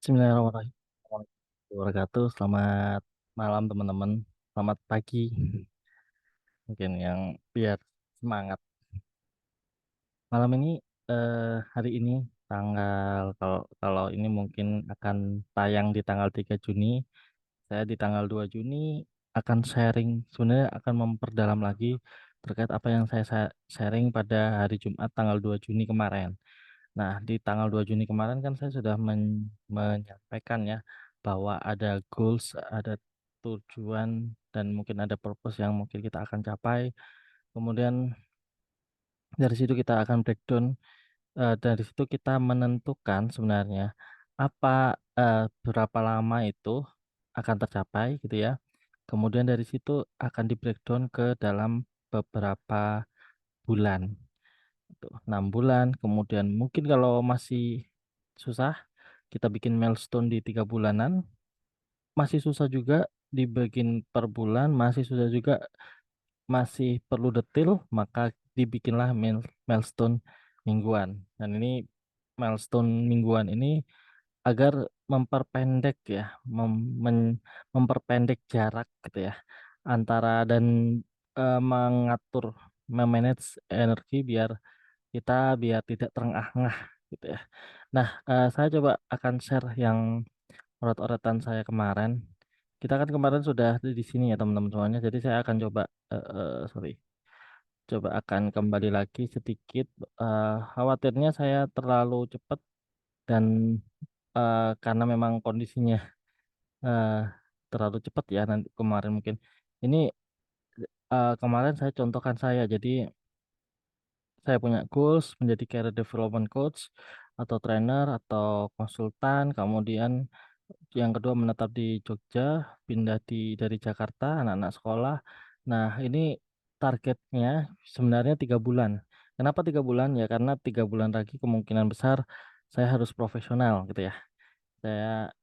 Bismillahirrahmanirrahim. Assalamualaikum warahmatullahi wabarakatuh. Selamat malam teman-teman. Selamat pagi. Mungkin yang biar semangat. Malam ini hari ini tanggal kalau kalau ini mungkin akan tayang di tanggal 3 Juni. Saya di tanggal 2 Juni akan sharing, sebenarnya akan memperdalam lagi terkait apa yang saya sharing pada hari Jumat tanggal 2 Juni kemarin. Nah, di tanggal 2 Juni kemarin kan saya sudah menyampaikan ya bahwa ada goals, ada tujuan dan mungkin ada purpose yang mungkin kita akan capai. Kemudian dari situ kita akan breakdown, dari situ kita menentukan sebenarnya apa, berapa lama itu akan tercapai gitu ya. Kemudian dari situ akan di-breakdown ke dalam beberapa bulan, gitu. 6 bulan, kemudian mungkin kalau masih susah kita bikin milestone di 3 bulanan, masih susah juga dibikin per bulan, masih susah juga, masih perlu detail, maka dibikinlah milestone mingguan. Dan ini milestone mingguan ini agar memperpendek ya, memperpendek jarak gitu ya antara dan mengatur, memanage energi biar tidak terengah-engah gitu ya. Nah, saya coba akan share yang oret-oretan saya kemarin. Kita kan kemarin sudah di sini ya teman-teman semuanya. Jadi saya akan coba sorry, coba akan kembali lagi sedikit. Khawatirnya saya terlalu cepat dan karena memang kondisinya eh, terlalu cepat ya nanti kemarin mungkin. Ini kemarin saya contohkan saya. Jadi saya punya goals menjadi career development coach atau trainer atau konsultan. Kemudian yang kedua menetap di Jogja, pindah dari Jakarta, anak-anak sekolah. Nah, ini targetnya sebenarnya 3 bulan. Kenapa 3 bulan? Ya karena 3 bulan lagi kemungkinan besar saya harus profesional gitu ya. Saya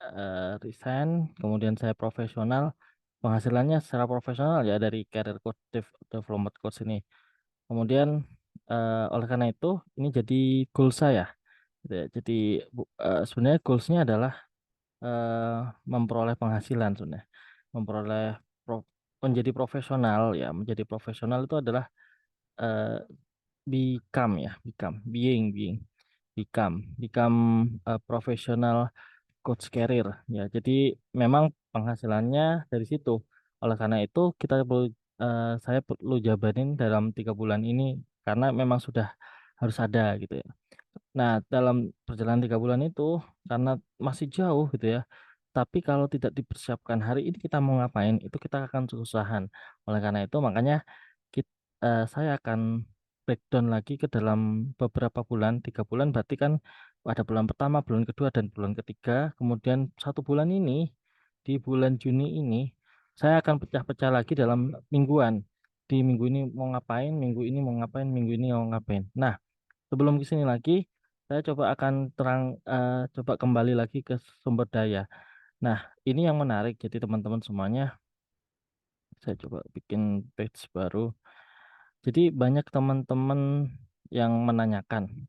resign, kemudian saya profesional. Penghasilannya secara profesional ya dari career coach development coach ini. Kemudian oleh karena itu ini jadi goal saya. Gitu ya. Jadi sebenarnya goalsnya adalah eh, memperoleh penghasilan sebenarnya, memperoleh menjadi profesional ya, menjadi profesional itu adalah eh, become ya, being, become profesional coach career ya. Jadi memang penghasilannya dari situ. Oleh karena itu saya perlu jabanin dalam 3 bulan ini karena memang sudah harus ada gitu ya. Nah, dalam perjalanan 3 bulan itu, karena masih jauh gitu ya, tapi kalau tidak dipersiapkan hari ini kita mau ngapain, itu kita akan kesusahan. Oleh karena itu, makanya saya akan breakdown lagi ke dalam beberapa bulan, 3 bulan berarti kan ada bulan pertama, bulan kedua, dan bulan ketiga. Kemudian 1 bulan ini, di bulan Juni ini, saya akan pecah-pecah lagi dalam mingguan. Di minggu ini mau ngapain, minggu ini mau ngapain, minggu ini mau ngapain. Nah, sebelum ke sini lagi, saya coba akan coba kembali lagi ke sumber daya. Nah, ini yang menarik. Jadi teman-teman semuanya, saya coba bikin page baru. Jadi banyak teman-teman yang menanyakan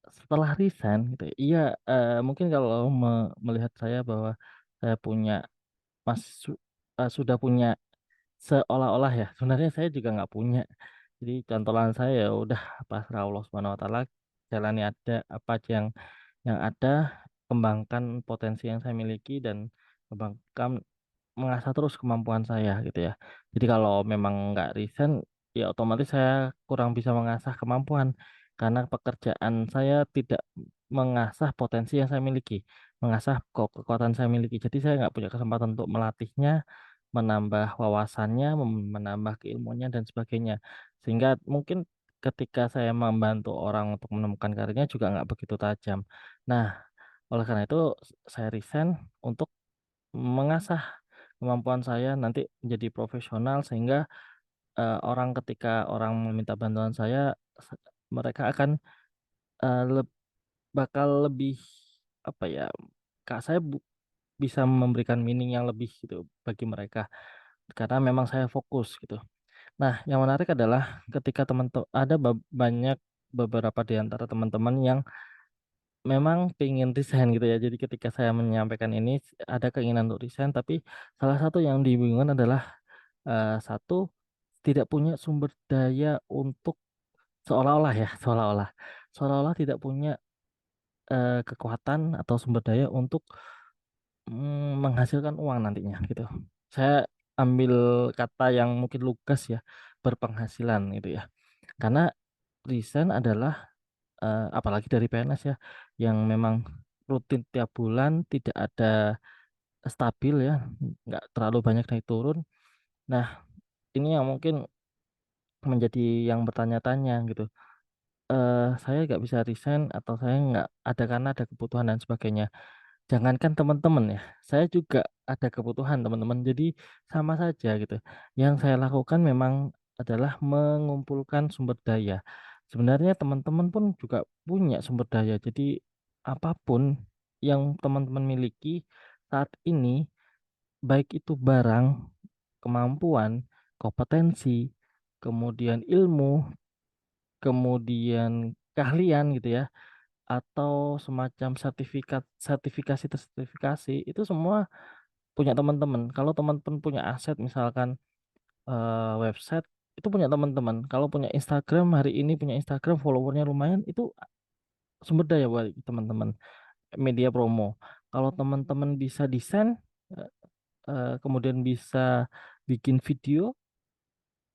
setelah resign gitu ya. Iya, mungkin kalau melihat saya bahwa saya sudah punya seolah-olah ya. Sebenarnya saya juga nggak punya. Jadi contohan saya ya udah pasrah Allah Subhanahu Wa Taala, jalani ada apa aja yang ada, kembangkan potensi yang saya miliki dan kembangkan mengasah terus kemampuan saya gitu ya. Jadi kalau memang nggak resign, ya otomatis saya kurang bisa mengasah kemampuan karena pekerjaan saya tidak mengasah potensi yang saya miliki, mengasah kekuatan saya miliki. Jadi saya nggak punya kesempatan untuk melatihnya, menambah wawasannya, menambah keilmuannya dan sebagainya. Sehingga mungkin ketika saya membantu orang untuk menemukan karirnya juga nggak begitu tajam. Nah, oleh karena itu saya resign untuk mengasah kemampuan saya nanti menjadi profesional sehingga orang ketika orang meminta bantuan saya mereka akan eh, le- bakal lebih apa ya, Kak, saya bisa memberikan meaning yang lebih gitu bagi mereka karena memang saya fokus gitu. Nah, yang menarik adalah ketika teman-teman ada banyak beberapa di antara teman-teman yang memang pengen resign gitu ya. Jadi ketika saya menyampaikan ini ada keinginan untuk resign, tapi salah satu yang dibingungkan adalah satu tidak punya sumber daya untuk seolah-olah ya, seolah-olah tidak punya kekuatan atau sumber daya untuk menghasilkan uang nantinya gitu. Saya ambil kata yang mungkin lugas ya, berpenghasilan gitu ya. Karena resign adalah apalagi dari PNS ya, yang memang rutin tiap bulan tidak ada stabil ya, nggak terlalu banyak naik turun. Nah, ini yang mungkin menjadi yang bertanya-tanya gitu. Saya nggak bisa resign atau saya nggak ada karena ada kebutuhan dan sebagainya. Jangankan teman-teman ya, saya juga ada kebutuhan teman-teman. Jadi sama saja gitu. Yang saya lakukan memang adalah mengumpulkan sumber daya. Sebenarnya teman-teman pun juga punya sumber daya. Jadi apapun yang teman-teman miliki saat ini, baik itu barang, kemampuan, kompetensi, kemudian ilmu, kemudian keahlian gitu ya, atau semacam sertifikasi itu semua punya teman-teman. Kalau teman-teman punya aset misalkan website itu punya teman-teman. Kalau punya Instagram hari ini punya Instagram followernya lumayan itu sumber daya buat teman-teman. Media promo. Kalau teman-teman bisa desain eh, kemudian bisa bikin video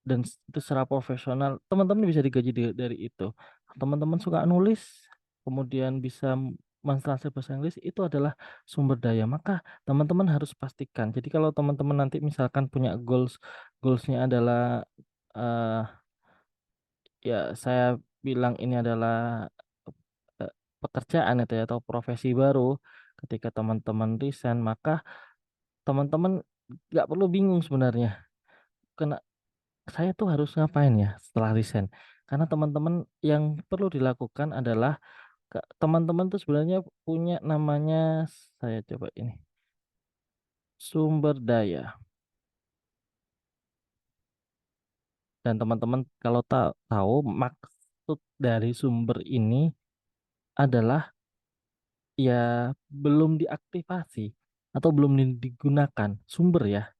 dan itu secara profesional, teman-teman bisa digaji dari itu. Teman-teman suka nulis, kemudian bisa mentranslate bahasa Inggris, itu adalah sumber daya. Maka teman-teman harus pastikan. Jadi kalau teman-teman nanti misalkan punya goalsnya adalah eh ya saya bilang ini adalah eh, pekerjaan itu ya, atau profesi baru. Ketika teman-teman resign, maka teman-teman nggak perlu bingung sebenarnya. Kena saya tuh harus ngapain ya setelah resign? Karena teman-teman yang perlu dilakukan adalah teman-teman tuh sebenarnya punya namanya saya coba ini sumber daya dan teman-teman kalau tahu maksud dari sumber ini adalah ya belum diaktifasi atau belum digunakan sumber ya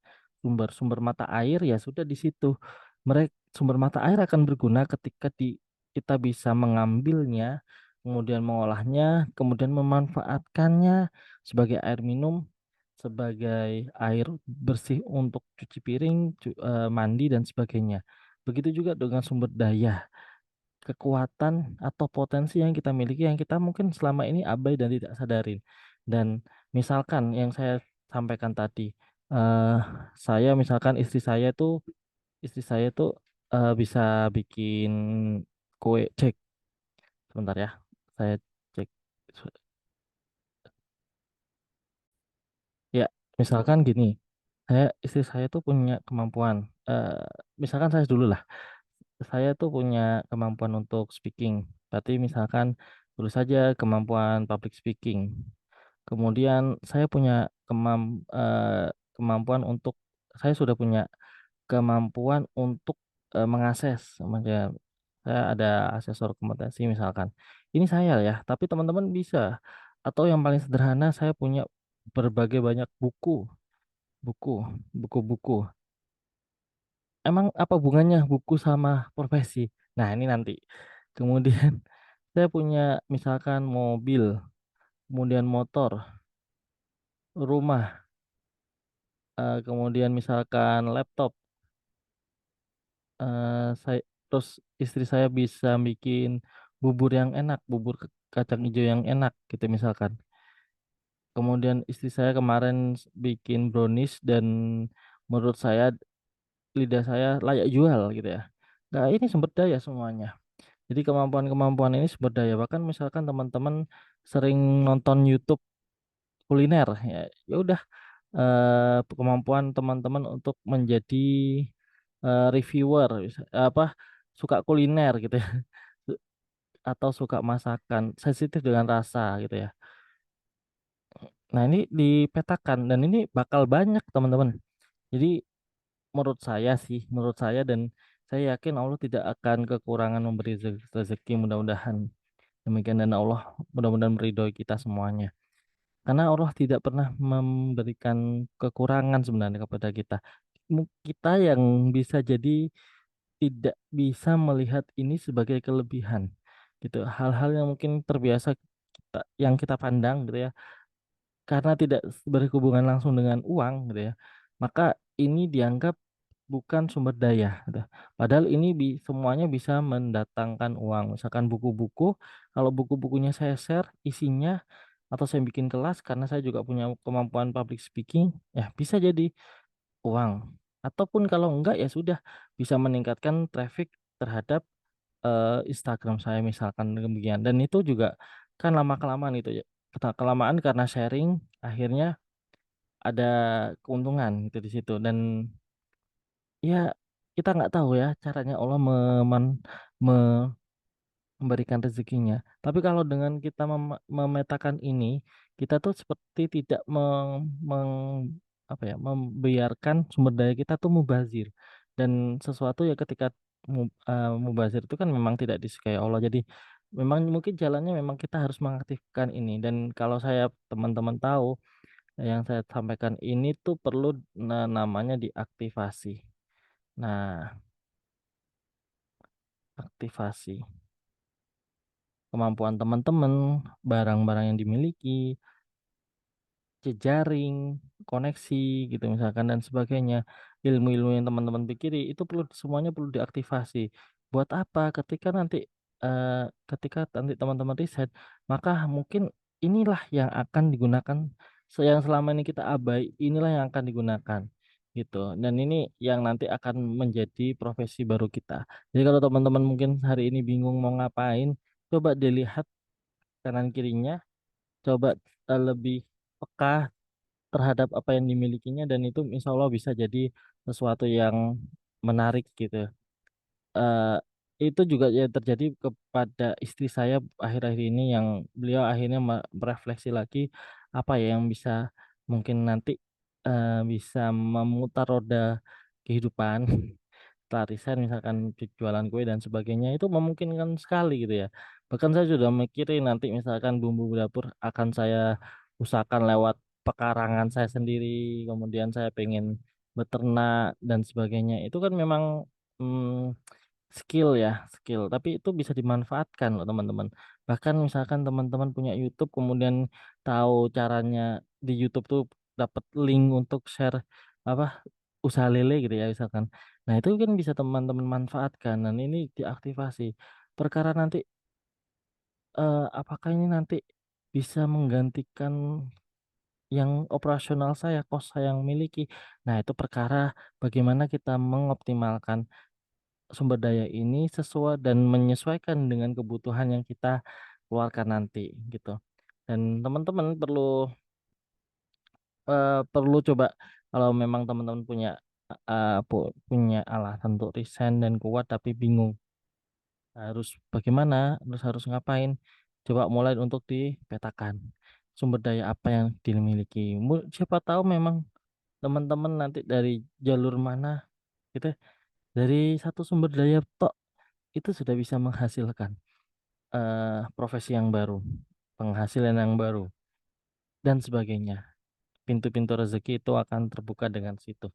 sumber mata air ya sudah di situ. Mereka sumber mata air akan berguna ketika kita bisa mengambilnya, kemudian mengolahnya, kemudian memanfaatkannya sebagai air minum, sebagai air bersih untuk cuci piring, mandi dan sebagainya. Begitu juga dengan sumber daya, kekuatan atau potensi yang kita miliki yang kita mungkin selama ini abai dan tidak sadarin. Dan misalkan yang saya sampaikan tadi, eh saya misalkan istri saya tuh bisa bikin kue. Cek sebentar ya, saya cek. Ya, misalkan gini, istri saya tuh punya kemampuan. eh Misalkan saya dulu lah, saya tuh punya kemampuan untuk speaking. Berarti misalkan dulu saja kemampuan public speaking. Kemudian saya punya kemampuan untuk saya sudah punya kemampuan untuk mengakses. Maksudnya saya ada asesor kompetensi misalkan. Ini saya ya, tapi teman-teman bisa. Atau yang paling sederhana saya punya berbagai banyak buku, buku-buku. Emang apa hubungannya buku sama profesi? Nah, ini nanti. Kemudian saya punya misalkan mobil, kemudian motor, rumah, kemudian misalkan laptop. Saya terus istri saya bisa bikin bubur yang enak, bubur kacang hijau yang enak gitu misalkan. Kemudian istri saya kemarin bikin brownies dan menurut saya lidah saya layak jual gitu ya. Nah, ini sumber daya semuanya. Jadi kemampuan-kemampuan ini sumber daya. Bahkan misalkan teman-teman sering nonton YouTube kuliner ya, ya udah kemampuan teman-teman untuk menjadi reviewer apa suka kuliner gitu ya atau suka masakan sensitif dengan rasa gitu ya. Nah, ini dipetakan dan ini bakal banyak teman-teman. Jadi menurut saya dan saya yakin Allah tidak akan kekurangan memberi rezeki mudah-mudahan. Demikian dan Allah mudah-mudahan meridhoi kita semuanya. Karena Allah tidak pernah memberikan kekurangan sebenarnya kepada kita. Kita yang bisa jadi tidak bisa melihat ini sebagai kelebihan gitu. Hal-hal yang mungkin terbiasa yang kita pandang gitu ya, karena tidak berhubungan langsung dengan uang gitu ya, maka ini dianggap bukan sumber daya gitu. Padahal ini semuanya bisa mendatangkan uang. Misalkan buku-buku, kalau buku-bukunya saya share isinya atau saya bikin kelas karena saya juga punya kemampuan public speaking, ya bisa jadi uang. Ataupun kalau enggak ya sudah bisa meningkatkan traffic terhadap Instagram saya misalkan demikian. Dan itu juga kan lama-kelamaan itu ya. Kelamaan karena sharing akhirnya ada keuntungan gitu di situ dan ya kita nggak tahu ya caranya Allah memberikan rezekinya. Tapi kalau dengan kita memetakan ini, kita tuh seperti tidak apa ya, membiarkan sumber daya kita tuh mubazir. Dan sesuatu ya ketika mubazir itu kan memang tidak disukai Allah. Jadi memang mungkin jalannya memang kita harus mengaktifkan ini. Dan kalau saya teman-teman tahu yang saya sampaikan ini tuh perlu namanya diaktifasi. Nah, aktivasi kemampuan teman-teman, barang-barang yang dimiliki, jejaring, koneksi gitu misalkan dan sebagainya. Ilmu-ilmu yang teman-teman pikiri itu perlu semuanya perlu diaktifasi. Buat apa? Ketika nanti teman-teman riset, maka mungkin inilah yang akan digunakan yang selama ini kita abai, inilah yang akan digunakan gitu. Dan ini yang nanti akan menjadi profesi baru kita. Jadi kalau teman-teman mungkin hari ini bingung mau ngapain, coba dilihat kanan kirinya, coba lebih peka terhadap apa yang dimilikinya dan itu insya Allah bisa jadi sesuatu yang menarik gitu. Eh, itu juga yang terjadi kepada istri saya akhir-akhir ini yang beliau akhirnya merefleksi lagi apa ya yang bisa mungkin nanti bisa memutar roda kehidupan setelah resign misalkan jualan kue dan sebagainya itu memungkinkan sekali gitu ya. Bahkan saya sudah mikirin nanti misalkan bumbu dapur akan saya usahakan lewat pekarangan saya sendiri, kemudian saya pengen beternak dan sebagainya. Itu kan memang mm, skill ya, skill. Tapi itu bisa dimanfaatkan loh teman-teman. Bahkan misalkan teman-teman punya YouTube, kemudian tahu caranya di YouTube tuh dapat link untuk share apa usaha lele gitu ya misalkan. Nah itu kan bisa teman-teman manfaatkan dan ini diaktifasi. Perkara nanti apakah ini nanti bisa menggantikan yang operasional saya, kos saya yang miliki. Nah itu perkara bagaimana kita mengoptimalkan sumber daya ini sesuai dan menyesuaikan dengan kebutuhan yang kita keluarkan nanti gitu. Dan teman-teman perlu coba kalau memang teman-teman punya alasan untuk resign dan kuat tapi bingung harus bagaimana, harus ngapain. Coba mulai untuk dipetakan sumber daya apa yang dimiliki. Siapa tahu memang teman-teman nanti dari jalur mana gitu ya, dari satu sumber daya tok itu sudah bisa menghasilkan profesi yang baru, penghasilan yang baru, dan sebagainya. Pintu-pintu rezeki itu akan terbuka dengan situ.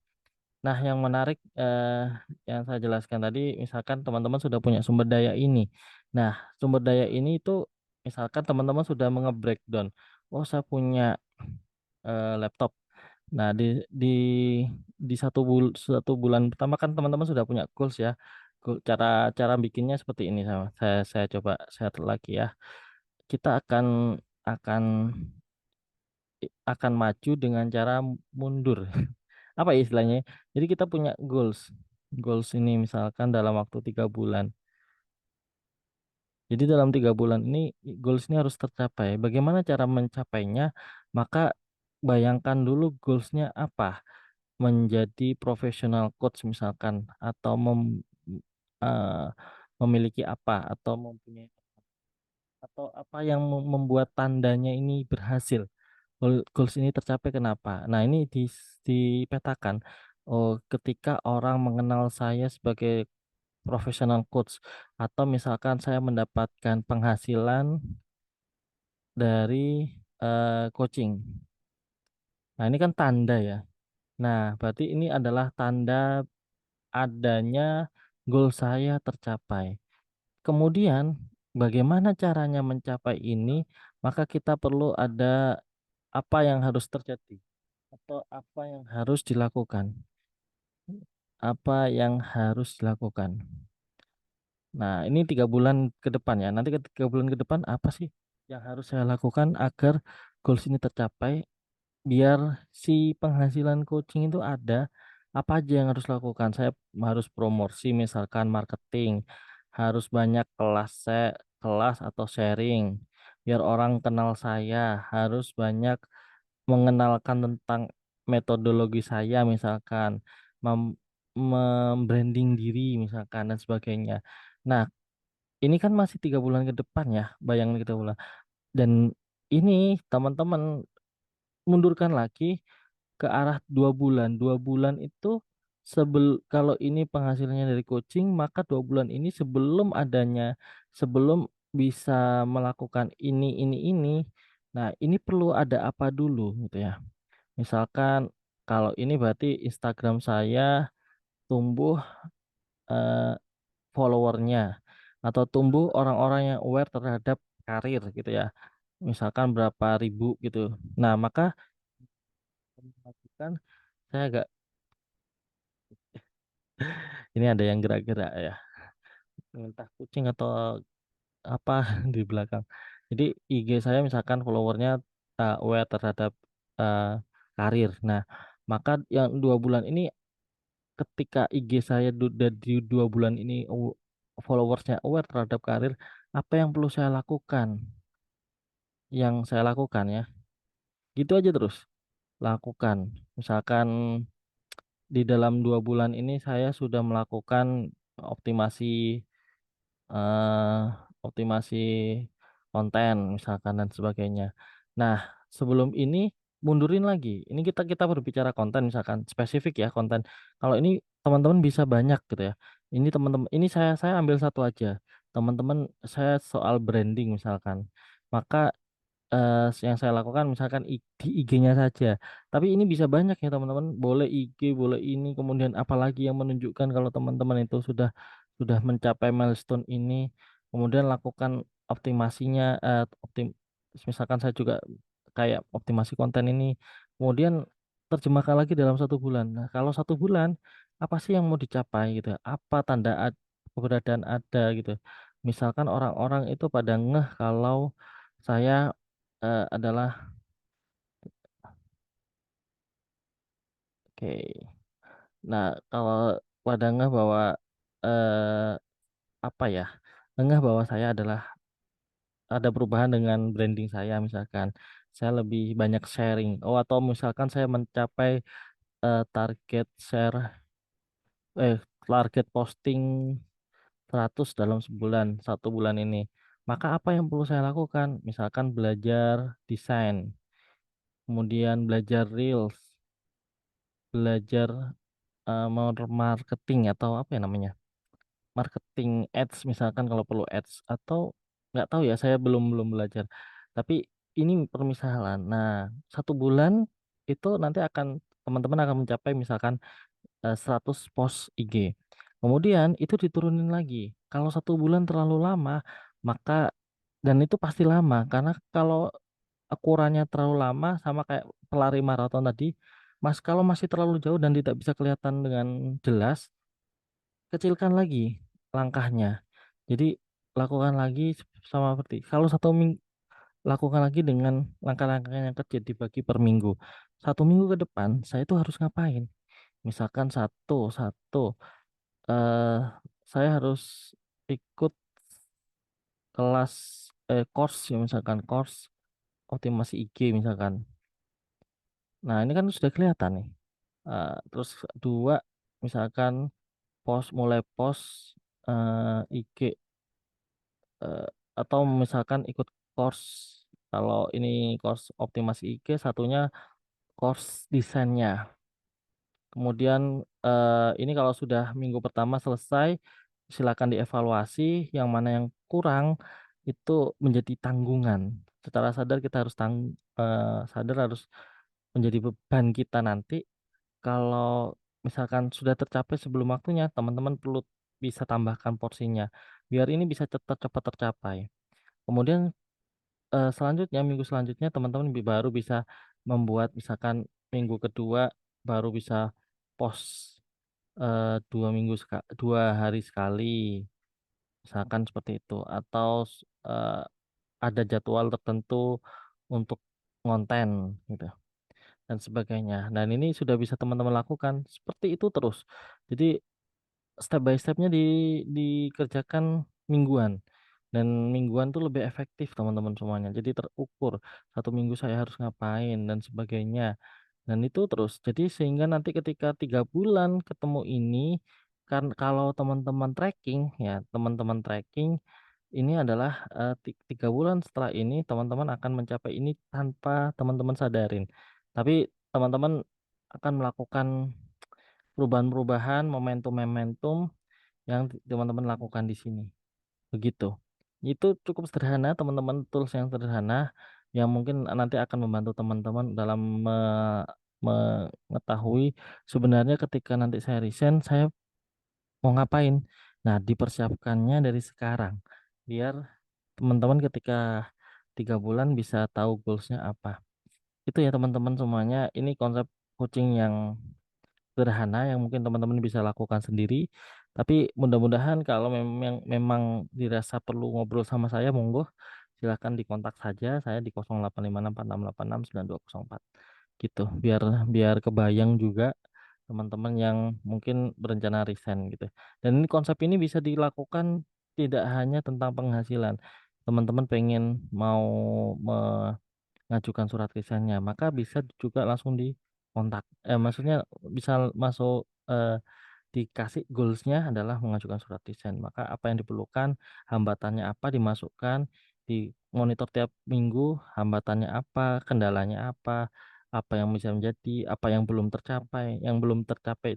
Nah, yang menarik yang saya jelaskan tadi, misalkan teman-teman sudah punya sumber daya ini. Nah, sumber daya ini itu misalkan teman-teman sudah breakdown. Oh, saya punya laptop. Nah, di satu bulan pertama kan teman-teman sudah punya goals ya. Cara cara bikinnya seperti ini sama. Saya coba share lagi ya. Kita akan akan maju dengan cara mundur. Apa ya istilahnya? Jadi kita punya goals. Goals ini misalkan dalam waktu 3 bulan. Jadi dalam 3 bulan ini goals ini harus tercapai. Bagaimana cara mencapainya? Maka bayangkan dulu goalsnya apa? Menjadi profesional coach misalkan atau eh, memiliki apa atau mempunyai atau apa yang membuat tandanya ini berhasil. Goals ini tercapai kenapa? Nah, ini dipetakan. Oh, ketika orang mengenal saya sebagai professional coach atau misalkan saya mendapatkan penghasilan dari coaching. Nah, ini kan tanda ya. Nah, berarti ini adalah tanda adanya goal saya tercapai. Kemudian, bagaimana caranya mencapai ini? Maka kita perlu ada apa yang harus terjadi atau apa yang harus dilakukan. Apa yang harus dilakukan? Nah, ini 3 bulan ke depan ya. Nanti 3 bulan ke depan apa sih yang harus saya lakukan agar goals ini tercapai? Biar si penghasilan coaching itu ada, apa aja yang harus lakukan? Saya harus promosi, misalkan marketing, harus banyak kelas atau sharing, biar orang kenal saya, harus banyak mengenalkan tentang metodologi saya, misalkan mem- membranding diri, misalkan dan sebagainya. Nah, ini kan masih 3 bulan ke depan ya, bayangin kita bulan. Dan ini teman-teman mundurkan lagi ke arah 2 bulan. 2 bulan itu kalau ini penghasilannya dari coaching, maka 2 bulan ini sebelum bisa melakukan ini. Nah, ini perlu ada apa dulu gitu ya. Misalkan kalau ini berarti Instagram saya tumbuh eh, followernya atau tumbuh orang-orang yang aware terhadap karir gitu ya. Misalkan berapa ribu gitu. Nah, maka kan saya agak ini ada yang gerak-gerak ya. Entah kucing atau apa di belakang. Jadi IG saya misalkan followernya aware terhadap eh, karir. Nah, maka yang 2 bulan ini ketika IG saya di 2 bulan ini followersnya aware terhadap karir, apa yang perlu saya lakukan? Yang saya lakukan ya, gitu aja terus lakukan. Misalkan di dalam 2 bulan ini saya sudah melakukan optimasi eh, optimasi konten misalkan dan sebagainya. Nah, sebelum ini mundurin lagi. Ini kita kita berbicara konten misalkan spesifik ya konten. Kalau ini teman-teman bisa banyak gitu ya. Ini teman-teman ini saya ambil satu aja. Teman-teman saya soal branding misalkan. Maka yang saya lakukan misalkan di IG-nya saja. Tapi ini bisa banyak ya teman-teman. Boleh IG, boleh ini, kemudian apalagi yang menunjukkan kalau teman-teman itu sudah mencapai milestone ini. Kemudian lakukan optimasinya, misalkan saya juga kayak optimasi konten ini. Kemudian terjemahkan lagi dalam 1 bulan. Nah, kalau 1 bulan apa sih yang mau dicapai gitu? Apa tanda keberadaan ada gitu? Misalkan orang-orang itu pada ngeh kalau saya adalah oke. Nah, kalau pada ngeh bahwa eh, apa ya, ngeh bahwa saya adalah ada perubahan dengan branding saya, misalkan saya lebih banyak sharing. Oh, atau misalkan saya mencapai target share, eh target posting 100 dalam sebulan, 1 bulan ini. Maka apa yang perlu saya lakukan? Misalkan belajar desain, kemudian belajar reels, belajar marketing atau apa ya namanya? Marketing ads misalkan kalau perlu ads atau nggak tahu ya saya belum belum belajar tapi ini permisalan. Nah, 1 bulan itu nanti akan teman-teman akan mencapai misalkan 100 post IG, kemudian itu diturunin lagi. Kalau 1 bulan terlalu lama maka dan itu pasti lama karena kalau ukurannya terlalu lama sama kayak pelari maraton tadi mas, kalau masih terlalu jauh dan tidak bisa kelihatan dengan jelas, kecilkan lagi langkahnya. Jadi lakukan lagi sama seperti kalau 1 minggu lakukan lagi dengan langkah-langkah yang kecil dibagi per minggu. 1 minggu ke depan saya itu harus ngapain? Misalkan satu satu eh saya harus ikut kelas course ya misalkan course optimasi IG misalkan. Nah ini kan sudah kelihatan nih. Terus dua misalkan mulai post IG eh, atau misalkan ikut course. Kalau ini course optimasi IG, satunya course desainnya. Kemudian ini kalau sudah minggu pertama selesai, silakan dievaluasi yang mana yang kurang itu menjadi tanggungan. Secara sadar kita harus sadar harus menjadi beban kita nanti kalau misalkan sudah tercapai sebelum waktunya, teman-teman perlu bisa tambahkan porsinya biar ini bisa cepat cepat tercapai. Kemudian selanjutnya minggu selanjutnya teman-teman baru bisa membuat misalkan minggu kedua baru bisa post 2 hari sekali misalkan seperti itu atau ada jadwal tertentu untuk ngonten gitu dan sebagainya. Dan ini sudah bisa teman-teman lakukan seperti itu terus. Jadi step by stepnya dikerjakan mingguan dan mingguan tuh lebih efektif teman-teman semuanya. Jadi terukur 1 minggu saya harus ngapain dan sebagainya. Dan itu terus. Jadi sehingga nanti ketika 3 bulan ketemu ini, kan kalau teman-teman tracking ya, teman-teman tracking ini adalah 3 bulan setelah ini teman-teman akan mencapai ini tanpa teman-teman sadarin. Tapi teman-teman akan melakukan perubahan-perubahan, momentum-momentum yang teman-teman lakukan di sini. Begitu. Itu cukup sederhana, teman-teman, tools yang sederhana yang mungkin nanti akan membantu teman-teman dalam mengetahui sebenarnya ketika nanti saya resign, saya mau ngapain. Nah, dipersiapkannya dari sekarang biar teman-teman ketika 3 bulan bisa tahu goalsnya apa. Itu ya teman-teman semuanya. Ini konsep coaching yang sederhana yang mungkin teman-teman bisa lakukan sendiri. Tapi mudah-mudahan kalau memang dirasa perlu ngobrol sama saya, monggo silakan dikontak saja saya di 085646869204 gitu. Biar biar kebayang juga teman-teman yang mungkin berencana resign gitu. Dan ini konsep ini bisa dilakukan tidak hanya tentang penghasilan. Teman-teman pengen mau mengajukan surat resignnya, maka bisa juga langsung dikontak. Maksudnya bisa masuk dikasih goalsnya adalah mengajukan surat desain. Maka apa yang diperlukan, hambatannya apa dimasukkan, di monitor tiap minggu, hambatannya apa, kendalanya apa yang bisa menjadi, apa yang belum tercapai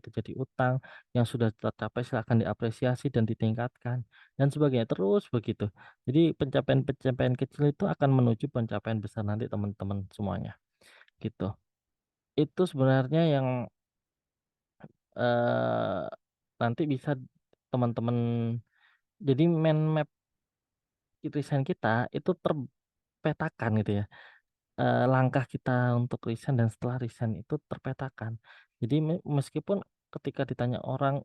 itu jadi utang, yang sudah tercapai silakan diapresiasi dan ditingkatkan, dan sebagainya. Terus begitu. Jadi pencapaian-pencapaian kecil itu akan menuju pencapaian besar nanti teman-teman semuanya. Gitu. Itu sebenarnya yang eh nanti bisa teman-teman jadi mind map resign kita itu terpetakan gitu ya. Langkah kita untuk resign dan setelah resign itu terpetakan. Jadi meskipun ketika ditanya orang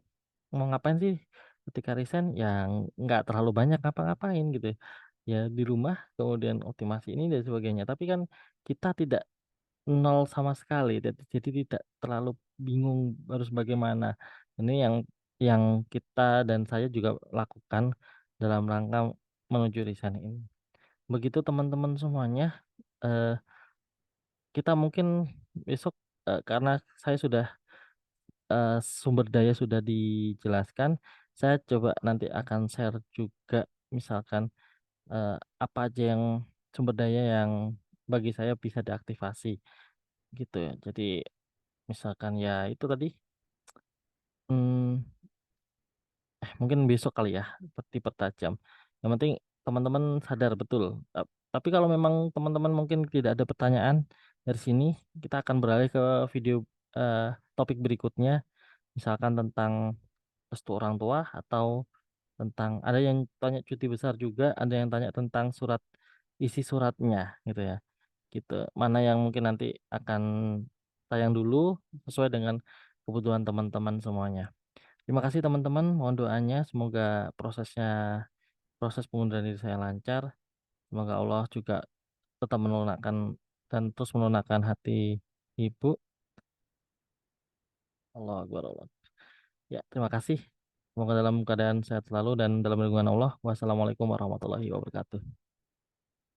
mau ngapain sih ketika resign ya nggak terlalu banyak ngapa-ngapain gitu ya. Ya di rumah kemudian optimasi ini dan sebagainya. Tapi kan kita tidak nol sama sekali jadi tidak terlalu bingung harus bagaimana ini yang kita dan saya juga lakukan dalam rangka menuju resign ini begitu teman-teman semuanya eh, kita mungkin besok karena saya sudah sumber daya sudah dijelaskan saya coba nanti akan share juga misalkan apa aja yang sumber daya yang bagi saya bisa diaktifasi gitu ya jadi misalkan ya itu tadi hmm, mungkin besok kali ya dipertajam. Yang penting teman-teman sadar betul. Tapi kalau memang teman-teman mungkin tidak ada pertanyaan dari sini, kita akan beralih ke video eh, topik berikutnya, misalkan tentang restu orang tua atau tentang ada yang tanya cuti besar juga, ada yang tanya tentang isi suratnya gitu ya. Gitu. Mana yang mungkin nanti akan tayang dulu sesuai dengan kebutuhan teman-teman semuanya. Terima kasih teman-teman, mohon doanya semoga proses pengunduran diri saya lancar. Semoga Allah juga tetap melunakkan dan terus melunakkan hati ibu. Allah Akbar Allah. Ya, terima kasih. Semoga dalam keadaan sehat selalu dan dalam lindungan Allah. Wassalamualaikum warahmatullahi wabarakatuh.